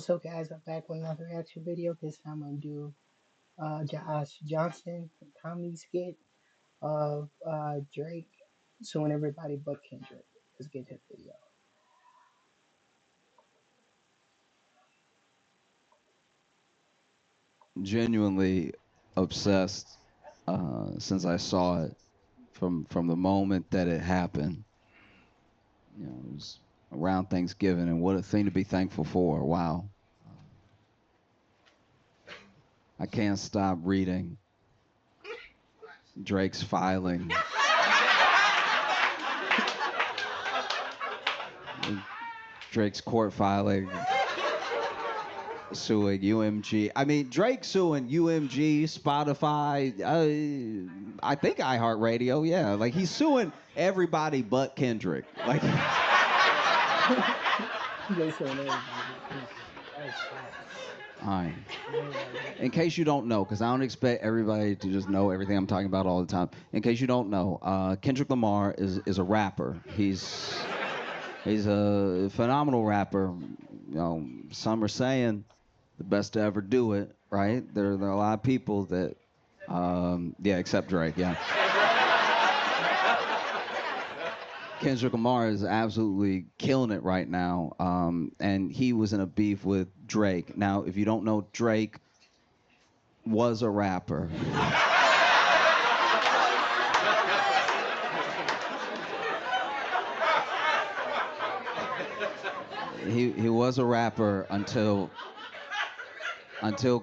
What's up, guys? I'm back with another reaction video. This time I'm gonna do Josh Johnson comedy skit of Drake suing everybody but Kendrick. Let's get to the video. Genuinely obsessed since I saw it from the moment that it happened. It was around Thanksgiving, and what a thing to be thankful for. Wow. I can't stop reading Drake's filing. Drake's court filing suing UMG. I mean, Drake suing UMG, Spotify, I think iHeartRadio. Yeah, like he's suing everybody but Kendrick. Like, They suing everybody. fine. In case you don't know, because I don't expect everybody to just know everything I'm talking about all the time. In case you don't know, Kendrick Lamar is a rapper. He's a phenomenal rapper. Some are saying the best to ever do it, right? There are a lot of people that, yeah, except Drake, yeah. Kendrick Lamar is absolutely killing it right now, and he was in a beef with Drake. Now, if you don't know, Drake was a rapper. He was a rapper until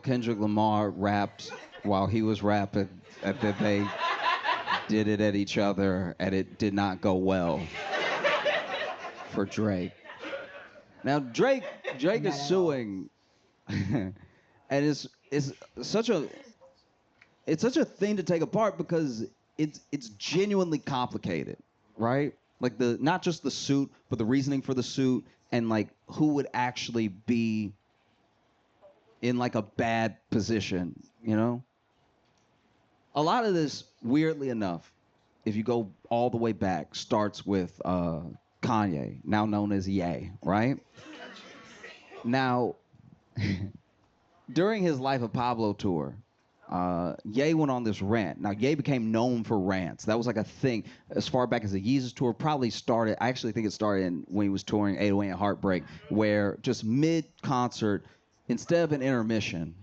Kendrick Lamar rapped while he was rapping, and then they did it at each other, and it did not go well for Drake. Now Drake is suing, and it's such a thing to take apart because it's genuinely complicated, right? Like the not just the suit, but the reasoning for the suit, and like who would actually be in like a bad position, you know? A lot of this, weirdly enough, if you go all the way back, starts with Kanye, now known as Ye, right? Now, during his Life of Pablo tour, Ye went on this rant. Now, Ye became known for rants. That was like a thing as far back as the Yeezus tour. Probably started, I actually think it started when he was touring 808 and Heartbreak, where just mid-concert, instead of an intermission,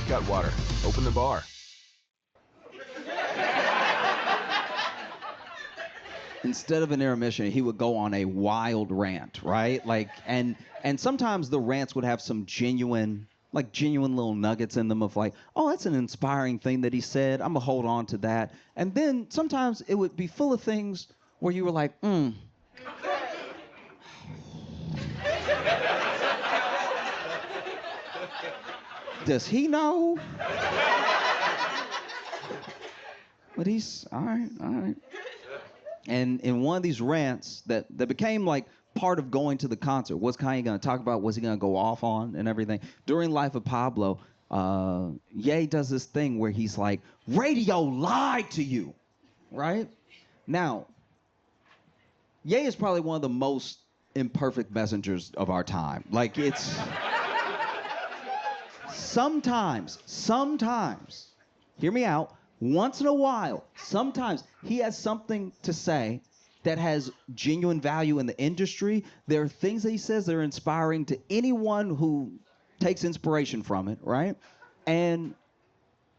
Got water. Open the bar. instead of an intermission, he would go on a wild rant, right? Like, and sometimes the rants would have some genuine little nuggets in them of like, oh, that's an inspiring thing that he said. I'm gonna hold on to that. And then sometimes it would be full of things where you were like, does he know? But he's all right, all right. And in one of these rants that became like part of going to the concert, what's Kanye going to talk about? What's he going to go off on and everything? During Life of Pablo, Ye does this thing where he's like, radio lied to you, right? Now, Ye is probably one of the most imperfect messengers of our time. Like, it's sometimes, hear me out, once in a while, sometimes he has something to say that has genuine value in the industry. There are things that he says that are inspiring to anyone who takes inspiration from it, right? And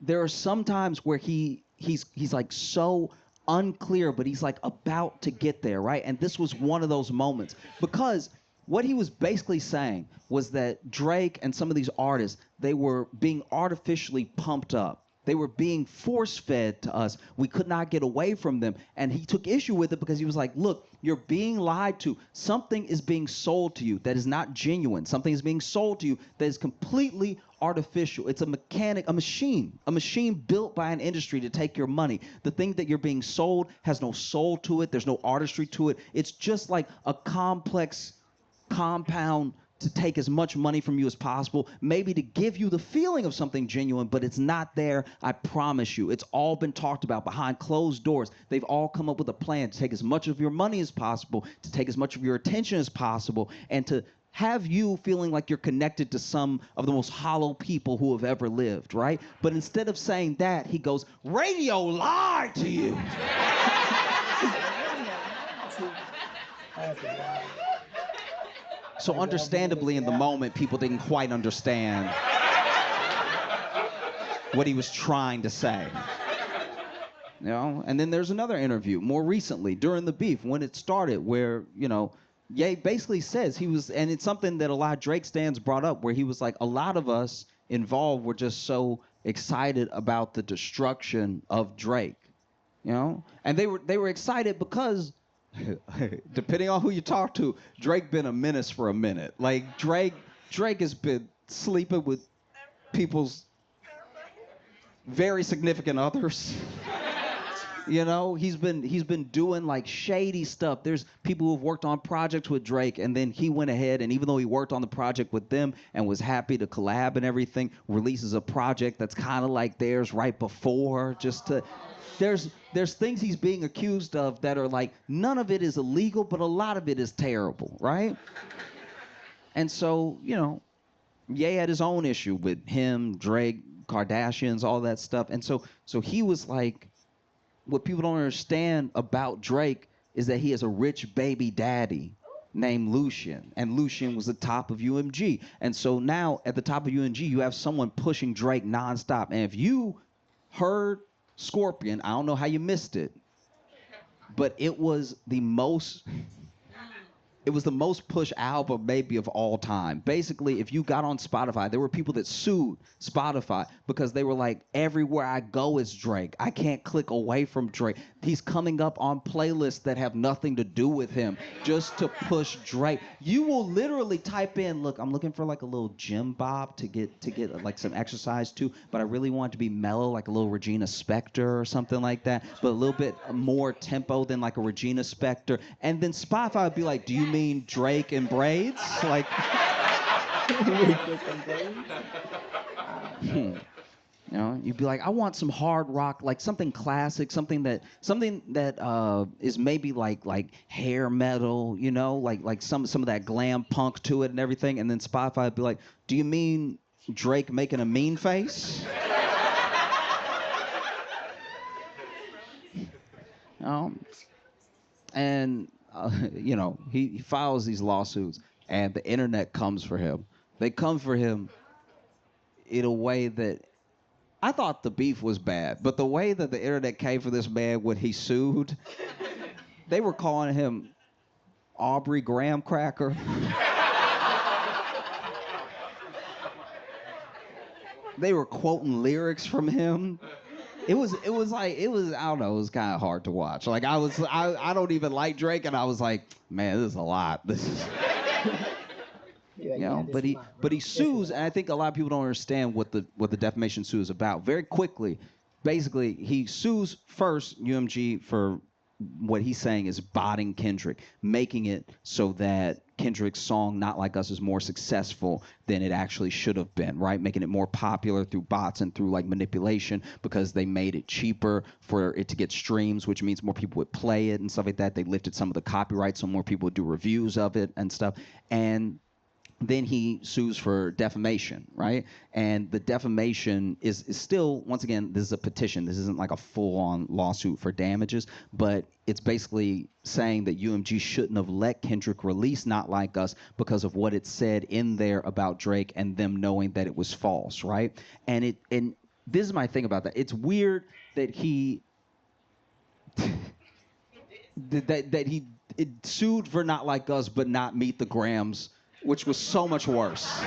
there are some times where he's like so unclear, but he's like about to get there, right? And this was one of those moments because what he was basically saying was that Drake and some of these artists, they were being artificially pumped up. They were being force-fed to us. We could not get away from them. And he took issue with it because he was like, look, you're being lied to. Something is being sold to you that is not genuine. Something is being sold to you that is completely artificial. It's a machine built by an industry to take your money. The thing that you're being sold has no soul to it. There's no artistry to it. It's just like a complex compound to take as much money from you as possible, maybe to give you the feeling of something genuine, but it's not there. I promise you. It's all been talked about behind closed doors. They've all come up with a plan to take as much of your money as possible, to take as much of your attention as possible, and to have you feeling like you're connected to some of the most hollow people who have ever lived, right? But instead of saying that, he goes, radio lied to you. So understandably, in the moment, people didn't quite understand what he was trying to say. You know? And then there's another interview more recently during the beef when it started where, you know, Ye basically says he was, and it's something that a lot of Drake stans brought up, where he was like, a lot of us involved were just so excited about the destruction of Drake, you know? And they were excited because depending on who you talk to, Drake been a menace for a minute. Like Drake has been sleeping with people's very significant others. You know, he's been doing like shady stuff. There's people who've worked on projects with Drake, and then he went ahead and even though he worked on the project with them and was happy to collab and everything, releases a project that's kind of like theirs right before, just to. There's things he's being accused of that are like, none of it is illegal, but a lot of it is terrible, right? And so, you know, Ye had his own issue with him, Drake, Kardashians, all that stuff. And so he was like, what people don't understand about Drake is that he has a rich baby daddy named Lucian, and Lucian was the top of UMG. And so now at the top of UMG, you have someone pushing Drake nonstop. And if you heard Scorpion, I don't know how you missed it, but it was the most pushed album maybe of all time. Basically, if you got on Spotify, there were people that sued Spotify because they were like, everywhere I go is Drake. I can't click away from Drake. He's coming up on playlists that have nothing to do with him just to push Drake. You will literally type in, look, I'm looking for like a little gym bob to get like some exercise too, but I really want it to be mellow, like a little Regina Spektor or something like that, but a little bit more tempo than like a Regina Spektor. And then Spotify would be like, do you mean Drake and braids? Like, you know, you'd be like, I want some hard rock, like something classic, something that is maybe like hair metal, you know, like some of that glam punk to it and everything. And then Spotify would be like, do you mean Drake making a mean face? And you know, he files these lawsuits, and the internet comes for him. They come for him in a way that I thought the beef was bad, but the way that the internet came for this man when he sued, they were calling him Aubrey Graham Cracker. They were quoting lyrics from him. It was I don't know, it was kind of hard to watch. Like I don't even like Drake, and I was like, man, this is a lot. This is you know, but he sues, and I think a lot of people don't understand what the defamation suit is about. Very quickly, basically, he sues first UMG for what he's saying is botting Kendrick, making it so that Kendrick's song Not Like Us is more successful than it actually should have been, right? Making it more popular through bots and through like manipulation because they made it cheaper for it to get streams, which means more people would play it and stuff like that. They lifted some of the copyright so more people would do reviews of it and stuff. And then he sues for defamation, right? And the defamation is still, once again, this is a petition. This isn't like a full-on lawsuit for damages, but it's basically saying that UMG shouldn't have let Kendrick release Not Like Us because of what it said in there about Drake and them knowing that it was false, right? And this is my thing about that. It's weird that he that he sued for Not Like Us but not Meet the Grams, which was so much worse.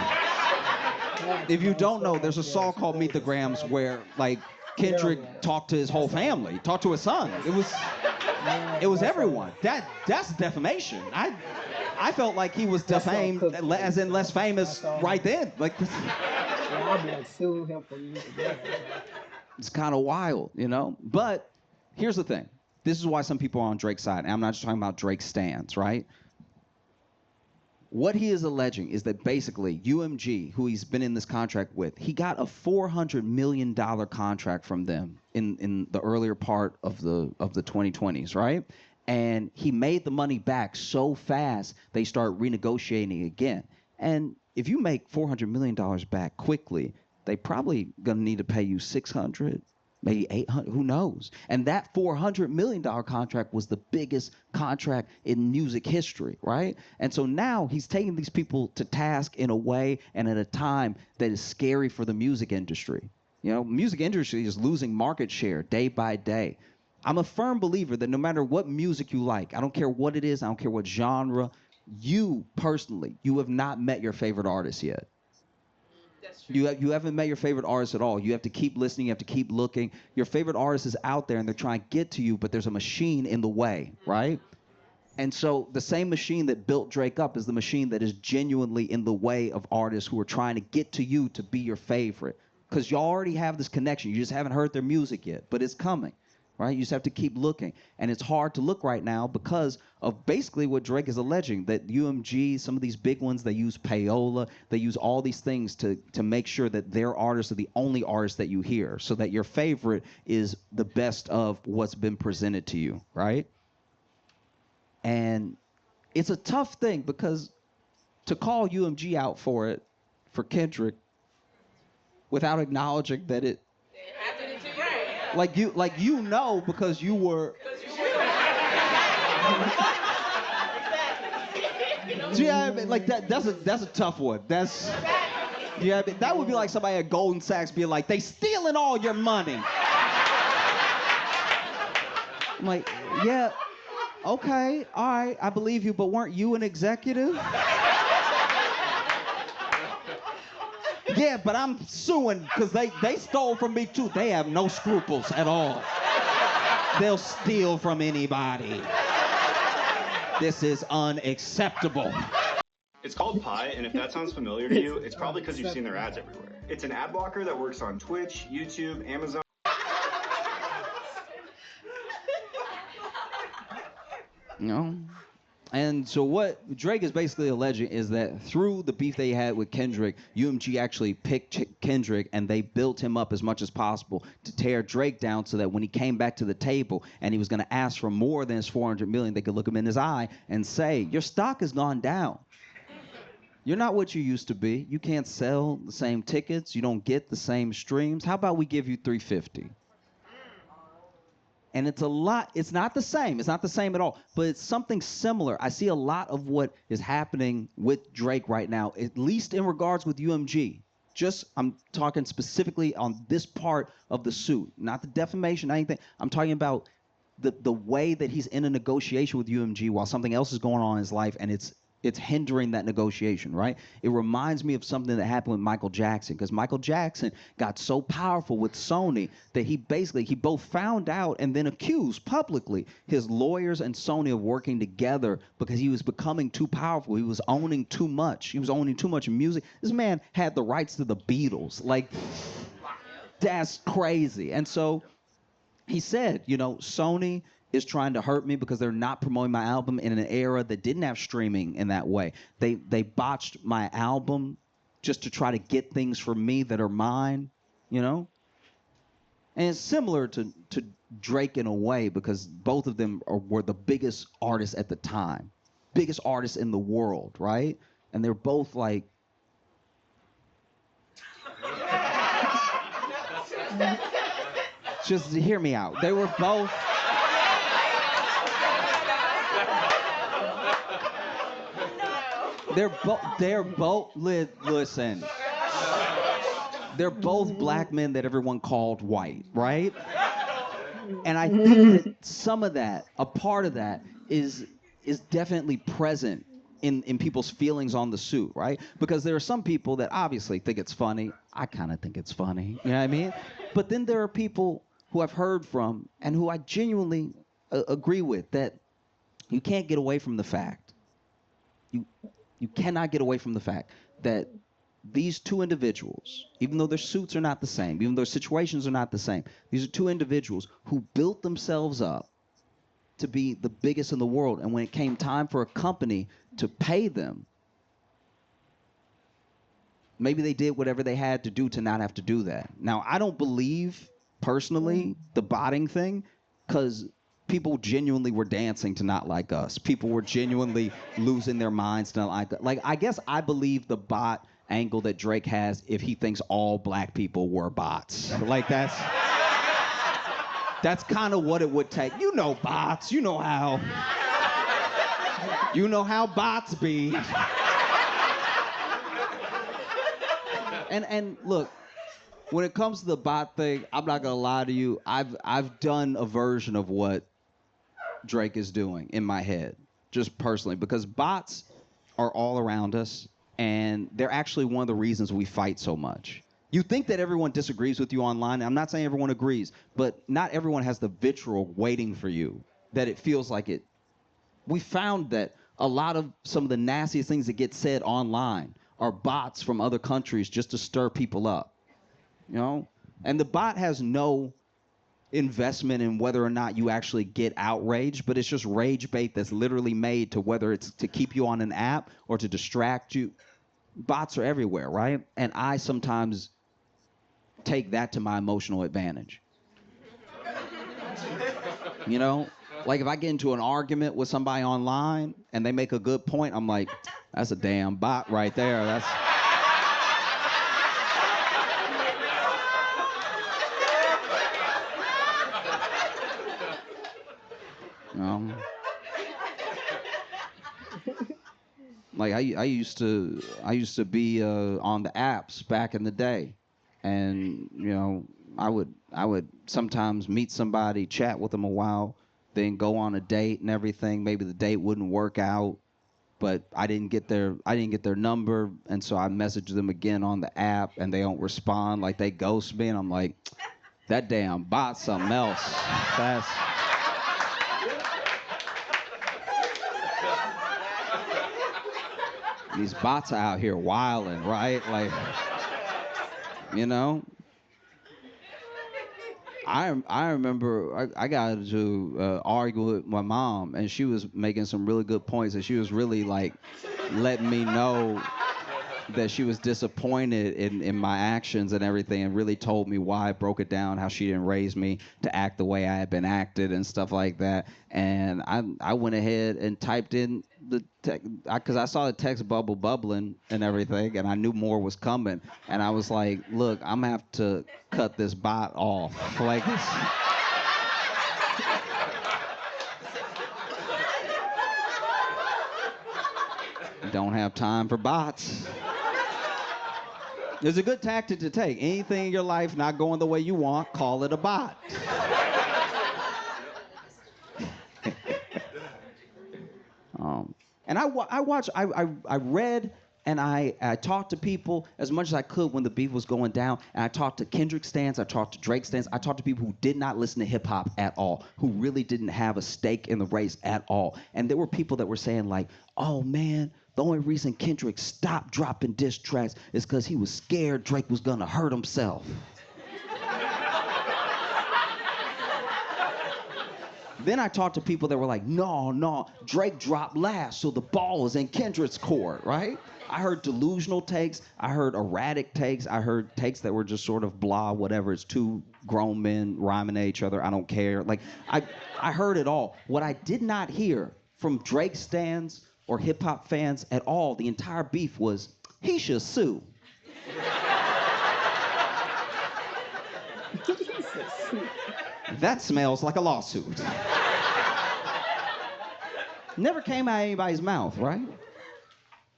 If you don't know, there's a song called Meet the Grams where like Kendrick talked to his whole family, talked to his son. It was everyone. That's defamation. I felt like he was defamed, as in less famous right then. Like I'll be like, sue him for Meet the Grams. It's kind of wild, you know? But here's the thing. This is why some people are on Drake's side. And I'm not just talking about Drake stans, right? What he is alleging is that basically UMG, who he's been in this contract with, he got a $400 million contract from them in the earlier part of the 2020s, right? And he made the money back so fast they start renegotiating again. And if you make $400 million back quickly, they probably gonna need to pay you 600, maybe 800, who knows? And that $400 million contract was the biggest contract in music history, right? And so now he's taking these people to task in a way and at a time that is scary for the music industry. You know, music industry is losing market share day by day. I'm a firm believer that no matter what music you like, I don't care what it is, I don't care what genre, you personally, you have not met your favorite artist yet. You haven't met your favorite artist at all. You have to keep listening. You have to keep looking. Your favorite artist is out there, and they're trying to get to you, but there's a machine in the way, right? And so the same machine that built Drake up is the machine that is genuinely in the way of artists who are trying to get to you to be your favorite. Because you already have this connection. You just haven't heard their music yet, but it's coming, right? You just have to keep looking. And it's hard to look right now because of basically what Drake is alleging, that UMG, some of these big ones, they use payola, they use all these things to make sure that their artists are the only artists that you hear, so that your favorite is the best of what's been presented to you, right? And it's a tough thing because to call UMG out for it, for Kendrick, without acknowledging that it like you know because you were yeah, I mean, like that's a tough one. That's yeah, I mean, that would be like somebody at Goldman Sachs being like, they stealing all your money. I'm like, yeah, okay, all right, I believe you, but weren't you an executive? Yeah, but I'm suing because they stole from me too. They have no scruples at all. They'll steal from anybody. This is unacceptable. It's called Pi, and if that sounds familiar to you, it's probably because you've seen their ads everywhere. It's an ad blocker that works on Twitch, YouTube, Amazon. You know? And so what Drake is basically alleging is that through the beef they had with Kendrick, UMG actually picked Kendrick and they built him up as much as possible to tear Drake down so that when he came back to the table and he was going to ask for more than his 400 million, they could look him in his eye and say, your stock has gone down. You're not what you used to be. You can't sell the same tickets. You don't get the same streams. How about we give you 350? And it's a lot. It's not the same. It's not the same at all. But it's something similar. I see a lot of what is happening with Drake right now, at least in regards with UMG. Just, I'm talking specifically on this part of the suit, not the defamation, anything. I'm talking about the way that he's in a negotiation with UMG while something else is going on in his life, and it's hindering that negotiation, right? It reminds me of something that happened with Michael Jackson, because Michael Jackson got so powerful with Sony that he both found out and then accused publicly his lawyers and Sony of working together because he was becoming too powerful. He was owning too much. He was owning too much music. This man had the rights to the Beatles. Like, that's crazy. And so he said, you know, Sony is trying to hurt me because they're not promoting my album in an era that didn't have streaming in that way. They botched my album just to try to get things from me that are mine, you know? And it's similar to Drake in a way because both of them were the biggest artists at the time, biggest artists in the world, right? And they're both like, just hear me out. They were both, listen. They're both black men that everyone called white, right? And I think that some of that, a part of that, is definitely present in people's feelings on the suit, right? Because there are some people that obviously think it's funny. I kind of think it's funny, you know what I mean? But then there are people who I've heard from and who I genuinely agree with that you can't get away from the fact. You cannot get away from the fact that these two individuals, even though their suits are not the same, even though their situations are not the same, these are two individuals who built themselves up to be the biggest in the world. And when it came time for a company to pay them, maybe they did whatever they had to do to not have to do that. Now, I don't believe personally the botting thing, because people genuinely were dancing to not like us. People were genuinely losing their minds to not like us. Like, I guess I believe the bot angle that Drake has if he thinks all black people were bots. Like, that's kind of what it would take. You know bots. You know how bots be. And look, when it comes to the bot thing, I'm not gonna lie to you. I've done a version of what Drake is doing in my head, just personally, because bots are all around us, and they're actually one of the reasons we fight so much. You think that everyone disagrees with you online. I'm not saying everyone agrees, but not everyone has the vitriol waiting for you, that it feels like it. We found that a lot of some of the nastiest things that get said online are bots from other countries just to stir people up, you know? And the bot has no investment in whether or not you actually get outraged, but it's just rage bait that's literally made to whether it's to keep you on an app or to distract you. Bots are everywhere, right? And I sometimes take that to my emotional advantage. You know? Like if I get into an argument with somebody online and they make a good point, I'm like, that's a damn bot right there. That's um, like I used to be on the apps back in the day, and you know I would sometimes meet somebody, chat with them a while, then go on a date and everything. Maybe the date wouldn't work out, but I didn't get their number, and so I messaged them again on the app, and they don't respond. Like they ghost me, and I'm like, that damn bot's something else. That's these bots are out here wilding, right? Like, you know. I remember I got into argue with my mom, and she was making some really good points, and she was really like letting me know that she was disappointed in my actions and everything, and really told me why. Broke it down how she didn't raise me to act the way I had been acted and stuff like that. And I went ahead and typed in the text, because I saw the text bubbling and everything, and I knew more was coming. And I was like, look, I'm gonna have to cut this bot off. Like this. Don't have time for bots. It's a good tactic to take. Anything in your life not going the way you want, call it a bot. And I read and I talked to people as much as I could when the beef was going down. And I talked to Kendrick stans, I talked to Drake stans, I talked to people who did not listen to hip hop at all, who really didn't have a stake in the race at all. And there were people that were saying like, oh man, the only reason Kendrick stopped dropping diss tracks is because he was scared Drake was gonna hurt himself. Then I talked to people that were like, no, Drake dropped last, so the ball is in Kendrick's court, right? I heard delusional takes, I heard erratic takes, I heard takes that were just sort of blah, whatever. It's two grown men rhyming at each other, I don't care. Like, I heard it all. What I did not hear from Drake stans or hip hop fans at all, the entire beef was, he should sue. That smells like a lawsuit. Never came out of anybody's mouth, right?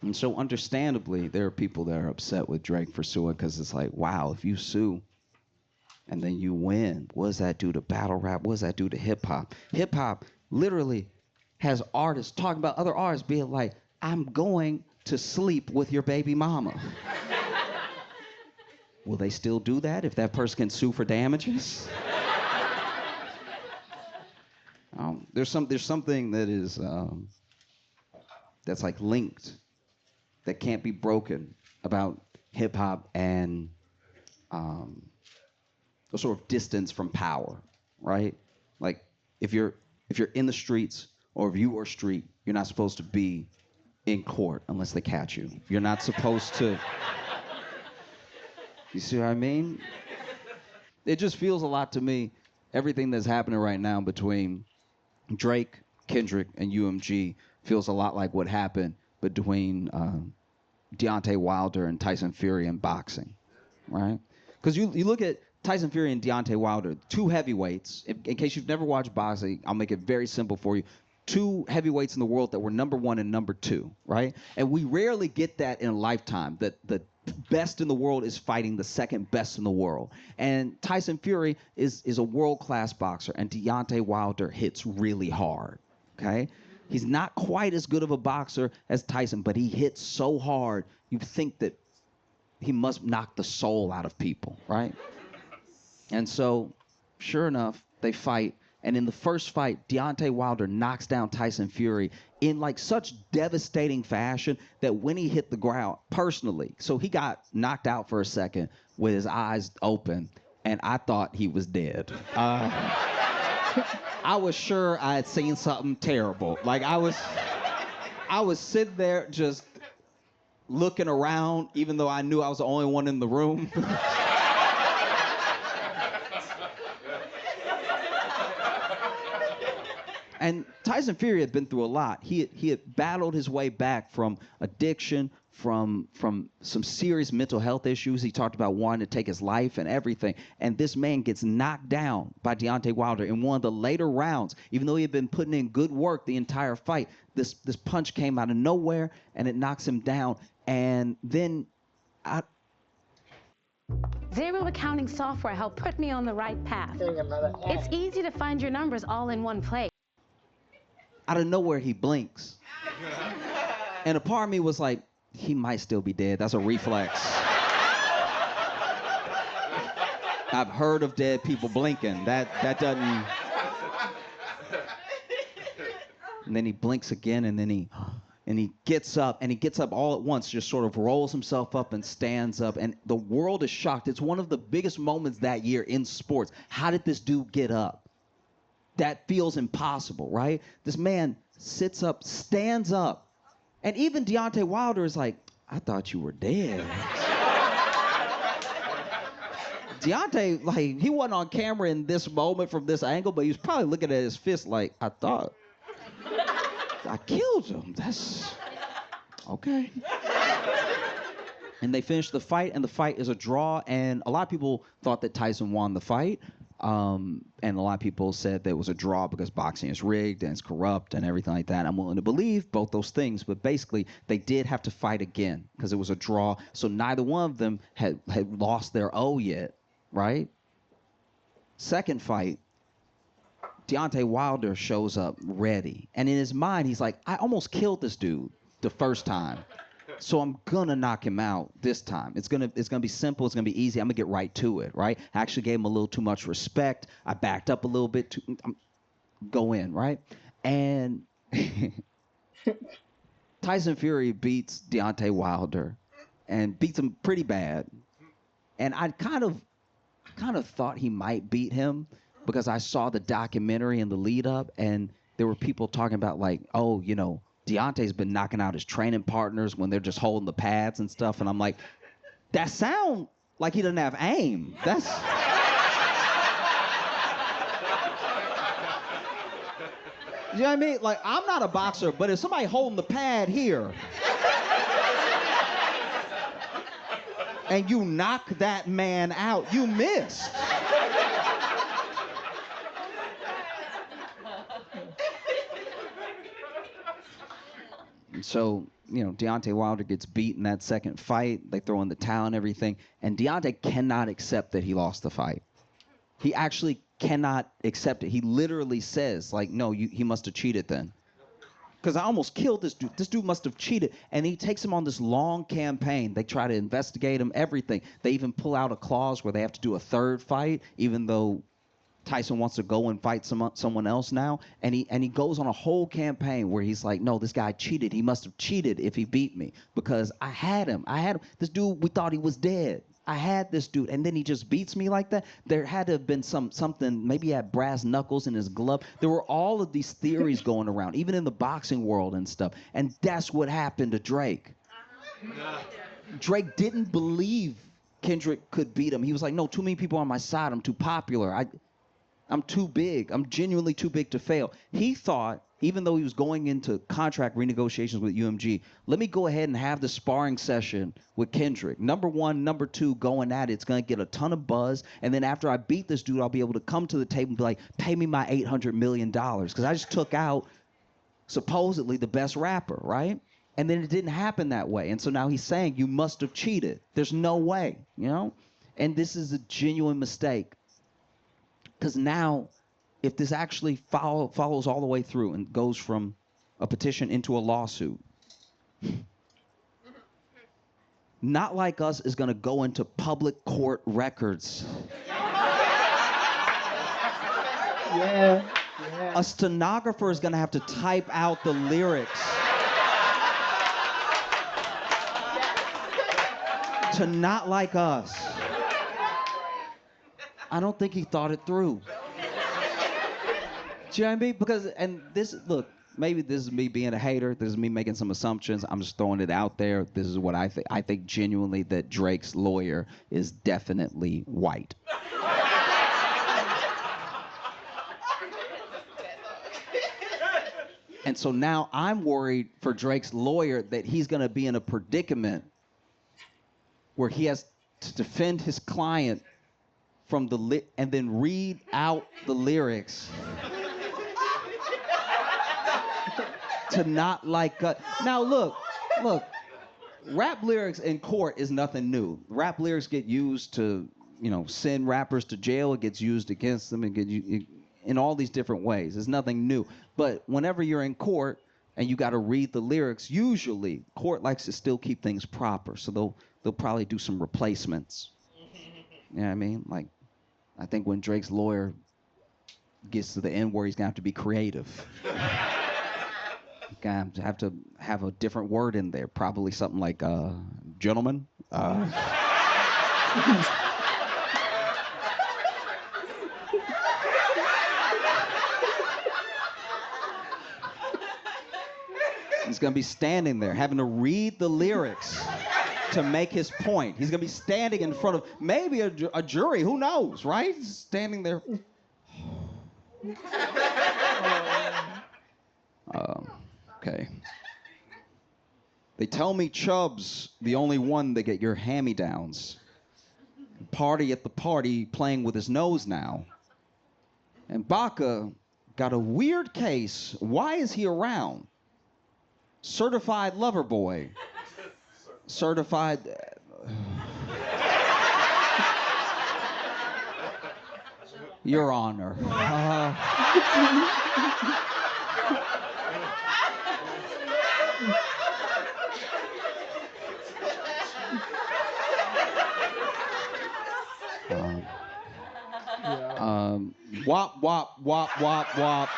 And so understandably, there are people that are upset with Drake for suing, because it's like, wow, if you sue and then you win, what does that do to battle rap? What does that do to hip hop? Hip hop literally has artists talking about other artists being like, I'm going to sleep with your baby mama. Will they still do that if that person can sue for damages? There's something that is that's like linked, that can't be broken about hip hop and a sort of distance from power, right? Like if you're in the streets, or if you are street, you're not supposed to be in court unless they catch you. You're not supposed to You see what I mean? It just feels a lot to me, everything that's happening right now between Drake, Kendrick, and UMG feels a lot like what happened between Deontay Wilder and Tyson Fury in boxing, right? Because you look at Tyson Fury and Deontay Wilder, two heavyweights. In case you've never watched boxing, I'll make it very simple for you. Two heavyweights in the world that were number one and number two, right? And we rarely get that in a lifetime, that the best in the world is fighting the second best in the world. And Tyson Fury is a world-class boxer, and Deontay Wilder hits really hard, okay? He's not quite as good of a boxer as Tyson, but he hits so hard, you think that he must knock the soul out of people, right? And so, sure enough, they fight. And in the first fight, Deontay Wilder knocks down Tyson Fury in like such devastating fashion that when he hit the ground, personally, so he got knocked out for a second with his eyes open, and I thought he was dead. I was sure I had seen something terrible. Like I was sitting there just looking around, even though I knew I was the only one in the room. And Tyson Fury had been through a lot. He had battled his way back from addiction, from some serious mental health issues. He talked about wanting to take his life and everything. And this man gets knocked down by Deontay Wilder in one of the later rounds. Even though he had been putting in good work the entire fight, this punch came out of nowhere and it knocks him down. And then Zero accounting software helped put me on the right path. It's easy to find your numbers all in one place. out of nowhere, he blinks. And a part of me was like, he might still be dead. That's a reflex. I've heard of dead people blinking. That doesn't... And then he blinks again, and then he gets up, and he gets up all at once, just sort of rolls himself up and stands up, and the world is shocked. It's one of the biggest moments that year in sports. How did this dude get up? That feels impossible, right? This man sits up, stands up, and even Deontay Wilder is like, I thought you were dead. Deontay, like, he wasn't on camera in this moment from this angle, but he was probably looking at his fist like, I thought I killed him. That's okay. And they finished the fight, and the fight is a draw, and a lot of people thought that Tyson won the fight. And a lot of people said that it was a draw because boxing is rigged and it's corrupt and everything like that. I'm willing to believe both those things, but basically they did have to fight again because it was a draw. So neither one of them had lost their O yet, right? Second fight, Deontay Wilder shows up ready. And in his mind, he's like, I almost killed this dude the first time. So I'm gonna knock him out this time. It's gonna be simple. It's gonna be easy. I'm gonna get right to it, right? I actually gave him a little too much respect. I backed up a little bit. Go in, right? And Tyson Fury beats Deontay Wilder, and beats him pretty bad. And I kind of thought he might beat him because I saw the documentary in the lead up, and there were people talking about like, oh, you know, Deontay's been knocking out his training partners when they're just holding the pads and stuff. And I'm like, that sound like he doesn't have aim. That's... You know what I mean? Like, I'm not a boxer, but if somebody holding the pad here and you knock that man out, you missed. So, you know, Deontay Wilder gets beat in that second fight. They throw in the towel and everything. And Deontay cannot accept that he lost the fight. He actually cannot accept it. He literally says, like, no, he must have cheated then. Because I almost killed this dude. This dude must have cheated. And he takes him on this long campaign. They try to investigate him, everything. They even pull out a clause where they have to do a third fight, even though Tyson wants to go and fight someone else now, and he goes on a whole campaign where he's like, no, this guy cheated. He must have cheated if he beat me because I had him. This dude, we thought he was dead. I had this dude, and then he just beats me like that. There had to have been something. Maybe he had brass knuckles in his glove. There were all of these theories going around, even in the boxing world and stuff. And that's what happened to Drake. Drake didn't believe Kendrick could beat him. He was like, no, too many people on my side. I'm too popular. I'm too big. I'm genuinely too big to fail. He thought, even though he was going into contract renegotiations with UMG, let me go ahead and have the sparring session with Kendrick. Number one, number two, going at it. It's going to get a ton of buzz. And then after I beat this dude, I'll be able to come to the table and be like, pay me my $800 million. Because I just took out supposedly the best rapper, right? And then it didn't happen that way. And so now he's saying, you must have cheated. There's no way, you know? And this is a genuine mistake. Because now, if this actually follows all the way through and goes from a petition into a lawsuit, Not Like Us is going to go into public court records. Yeah. A stenographer is going to have to type out the lyrics to Not Like Us. I don't think he thought it through. Do you know what I mean? Because, and this, look, maybe this is me being a hater. This is me making some assumptions. I'm just throwing it out there. This is what I think. I think genuinely that Drake's lawyer is definitely white. And so now I'm worried for Drake's lawyer that he's going to be in a predicament where he has to defend his client from the and then read out the lyrics to Not Like Us. Now look, rap lyrics in court is nothing new. Rap lyrics get used to, send rappers to jail. It gets used against them. It gets in all these different ways. It's nothing new. But whenever you're in court and you got to read the lyrics, usually court likes to still keep things proper. So they'll probably do some replacements. You know what I mean? Like, I think when Drake's lawyer gets to the end where he's gonna have to be creative. Gonna have to have a different word in there. Probably something like, gentlemen. He's gonna be standing there having to read the lyrics to make his point. He's gonna be standing in front of maybe a jury, who knows, right? Standing there. Okay. They tell me Chubb's the only one that get your hand-me-downs. Party at the party playing with his nose now. And Baca got a weird case. Why is he around? Certified lover boy. Certified... Your Honor. Wop, wop, wop, wop, wop.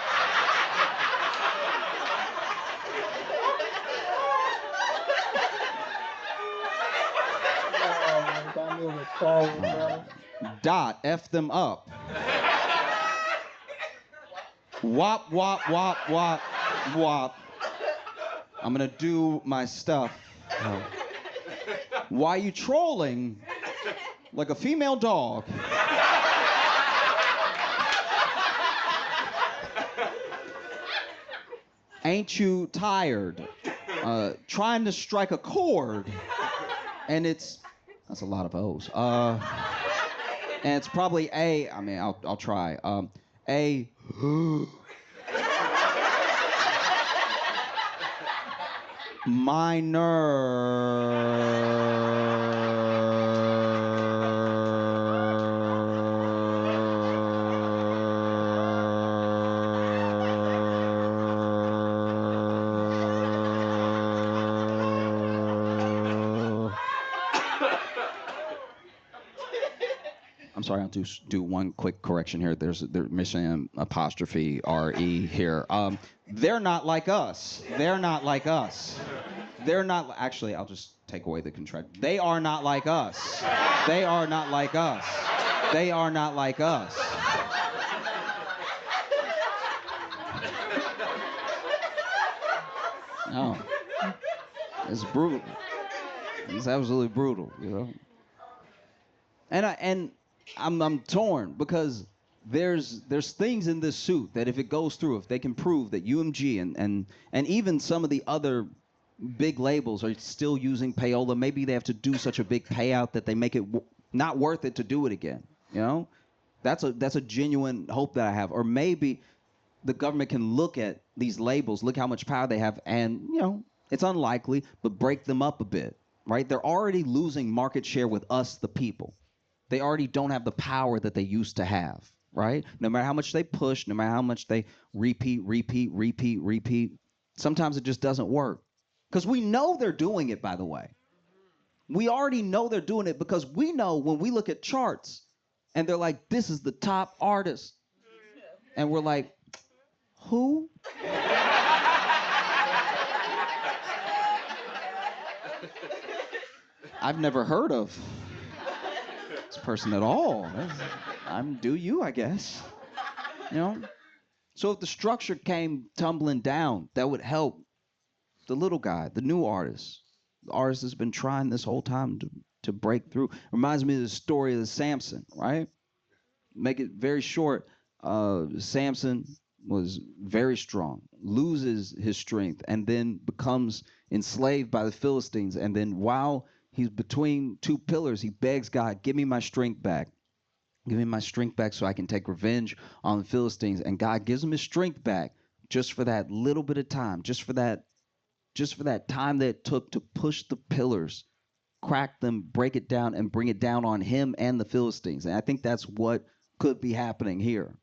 Dot, F them up. Wop, wop, wop, wop, wop. I'm gonna do my stuff. Why you trolling like a female dog? Ain't you tired? Trying to strike a chord. And that's a lot of O's. And it's probably I'll try. A minor. I'm sorry, I'll do one quick correction here. They're missing an apostrophe R-E here. They're not like us. They're not like us. They're not, actually, I'll just take away the contract. They are not like us. They are not like us. They are not like us. No. It's brutal. It's absolutely brutal, I'm torn because there's things in this suit that if it goes through, if they can prove that UMG and even some of the other big labels are still using payola, maybe they have to do such a big payout that they make it not worth it to do it again. You know, that's a genuine hope that I have. Or maybe the government can look at these labels, look how much power they have, and it's unlikely, but break them up a bit. Right? They're already losing market share with us, the people. They already don't have the power that they used to have, right? No matter how much they push, no matter how much they repeat, sometimes it just doesn't work. Because we know they're doing it, by the way. We already know they're doing it because we know when we look at charts and they're like, this is the top artist. And we're like, who? I've never heard of this person at all. Do you, I guess. So if the structure came tumbling down, that would help the little guy, the new artist. The artist has been trying this whole time to break through. Reminds me of the story of Samson, right? Make it very short. Samson was very strong, loses his strength, and then becomes enslaved by the Philistines. And then while he's between two pillars, he begs God, give me my strength back. Give me my strength back so I can take revenge on the Philistines. And God gives him his strength back just for that little bit of time, just for that time that it took to push the pillars, crack them, break it down, and bring it down on him and the Philistines. And I think that's what could be happening here.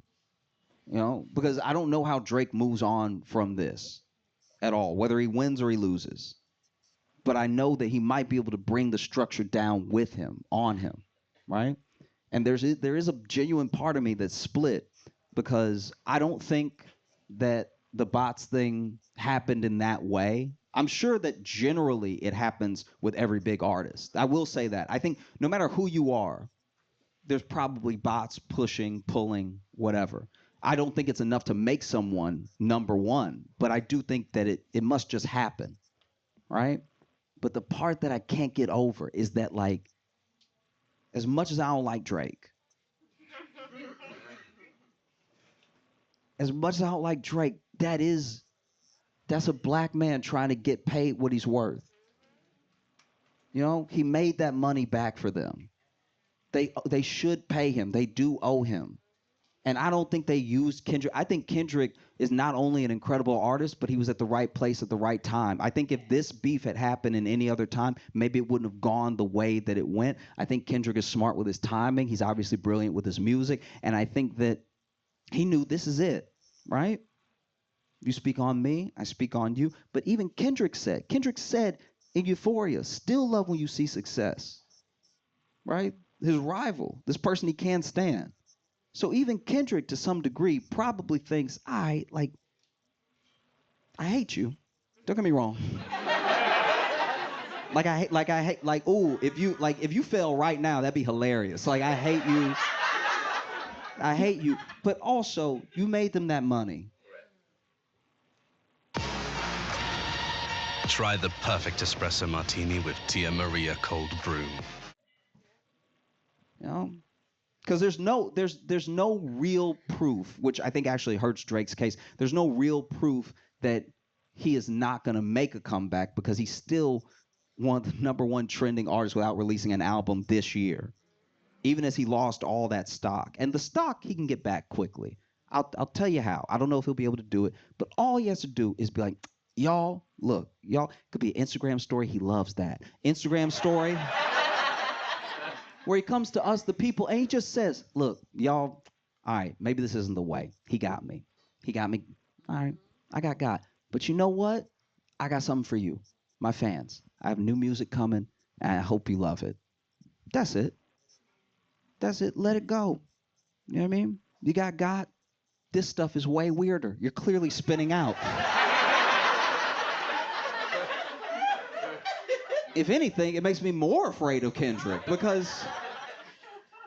Because I don't know how Drake moves on from this at all, whether he wins or he loses. But I know that he might be able to bring the structure down with him, on him, right? And there is a genuine part of me that's split because I don't think that the bots thing happened in that way. I'm sure that generally it happens with every big artist. I will say that. I think no matter who you are, there's probably bots pushing, pulling, whatever. I don't think it's enough to make someone number one, but I do think that it must just happen, right? But the part that I can't get over is that, like, as much as I don't like Drake, that's a black man trying to get paid what he's worth. He made that money back for them. They should pay him. They do owe him. And I don't think they used Kendrick. I think Kendrick is not only an incredible artist, but he was at the right place at the right time. I think if this beef had happened in any other time, maybe it wouldn't have gone the way that it went. I think Kendrick is smart with his timing. He's obviously brilliant with his music. And I think that he knew this is it, right? You speak on me, I speak on you. But even Kendrick said in Euphoria, still love when you see success, right? His rival, this person he can't stand. So even Kendrick, to some degree, probably thinks, I hate you. Don't get me wrong. If you fail right now, that'd be hilarious. Like, I hate you. I hate you. But also, you made them that money. Try the perfect espresso martini with Tia Maria cold brew. Because there's no real proof, which I think actually hurts Drake's case. There's no real proof that he is not going to make a comeback because he's still one of the number one trending artists without releasing an album this year, even as he lost all that stock. And the stock he can get back quickly. I'll tell you how. I don't know if he'll be able to do it, but all he has to do is be like, y'all, look, y'all, could be an Instagram story. He loves that. Instagram story. Where he comes to us, the people, and he just says, look, y'all, all right, maybe this isn't the way. He got me. All right, I got God. But you know what? I got something for you, my fans. I have new music coming, and I hope you love it. That's it. Let it go. You know what I mean? You got God. This stuff is way weirder. You're clearly spinning out. If anything, it makes me more afraid of Kendrick because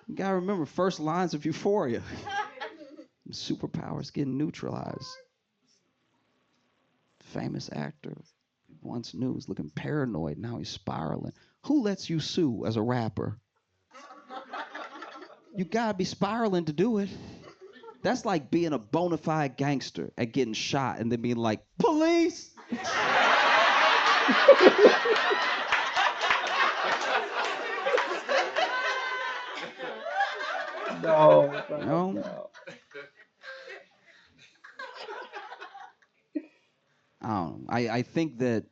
you gotta remember first lines of Euphoria. Superpowers getting neutralized. Famous actor once knew was looking paranoid. Now he's spiraling. Who lets you sue as a rapper? You gotta be spiraling to do it. That's like being a bona fide gangster and getting shot and then being like, police! No, bro, You know? no. I don't know. I think that,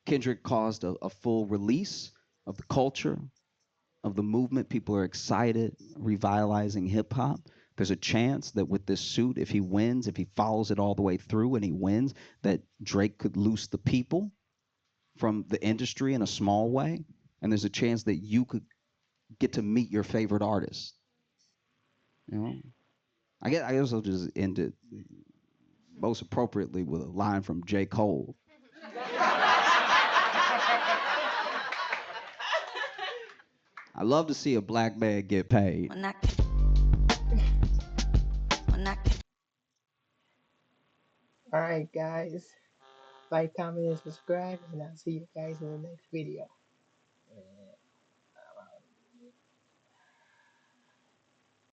Kendrick caused a full release of the culture, of the movement. People are excited, revitalizing hip hop. There's a chance that with this suit, if he wins, if he follows it all the way through and he wins, that Drake could loose the people from the industry in a small way. And there's a chance that you could get to meet your favorite artist. You know? I guess I'll just end it most appropriately with a line from J. Cole. I love to see a black man get paid. Alright, guys. Like, comment, and subscribe, and I'll see you guys in the next video.